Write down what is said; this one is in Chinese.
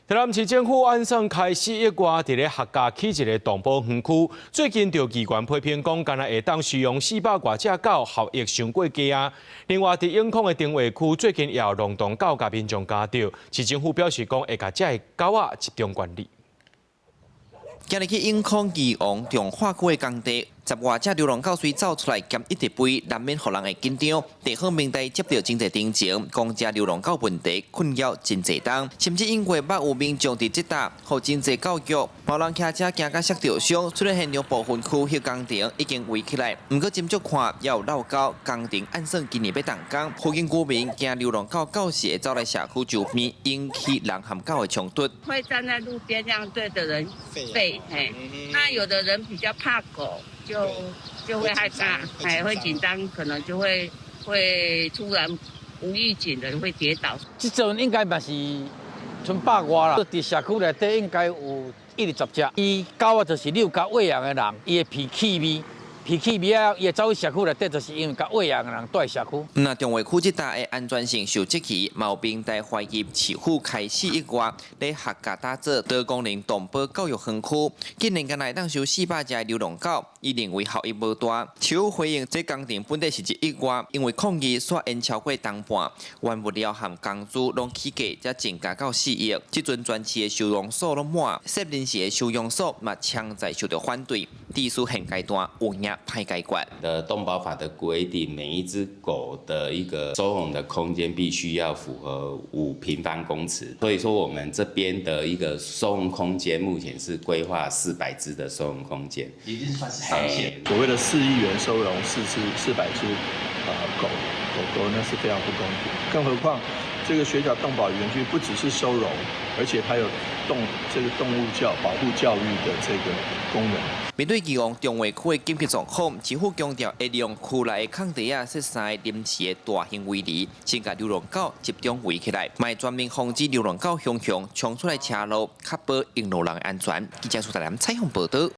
台南市政府按算開始1月，在咧客家起一個動保園區，最近就機關批評講，干那會當收容400多隻狗，效益傷過低啊。另外，在永康的定位區，最近也有流浪狗甲民眾咬到，市政府表示講，會甲這些狗仔集中管理。今日去永康義王中華區的工地，10多隻流浪狗隨走出來，兼一直吠，難免讓人會緊張。地方民代接到真濟定情，講這流浪狗問題困擾真濟人，甚至因為捌有民眾佇這搭，互真濟教育，無人騎車行甲摔著傷。出了現場部分區迄工程已經圍起來，不過斟酌看也有老狗，工程按算今年要動工。附近居民驚流浪狗到時會走來社區周邊，引起人和狗的衝突。會站在路邊這樣對着人吠，那有的人比較怕狗，就會害怕，還會緊張，可能就會突然無預警的會跌倒。這陣應該嘛是剩100外啦，在社區內底應該有120隻。伊狗啊，就是遛狗餵養的人，伊的脾氣味啊，伊會走去社區內底，就是因為甲餵養的人住在社區。那中華區這帶的安全性受質疑，毛病在懷疑市府開始1月，在客家打造多功能動保教育園區，今年間來當收400隻流浪狗，伊認為效益無大。市府回應，這工程本來是1月，因為抗議煞延超過當半，原物料和工資攏起價，才增加到4億。這陣全市的收容所攏滿，設臨時的收容所嘛，常在受到反對。地屬現階段有影歹解決。的動保法的規定，每一隻狗的一個收容的空間必須要符合5平方公尺。所以說，我們這邊的一個收容空間目前是規劃400隻的收容空間，已經算是上限。所謂的4億元收容400隻狗狗，那是非常不公平。更何況，這個雪角動保園區不只是收容，而且還有動物保護教育的這個功能。面對義王中華區的緊急狀況，市府強調會利用區內的空地啊，設置臨時的大型圍籬，先把流浪狗集中圍起來，賣專門防止流浪狗衝出來車路，確保引路人的安全。記者蘇台南採訪報道。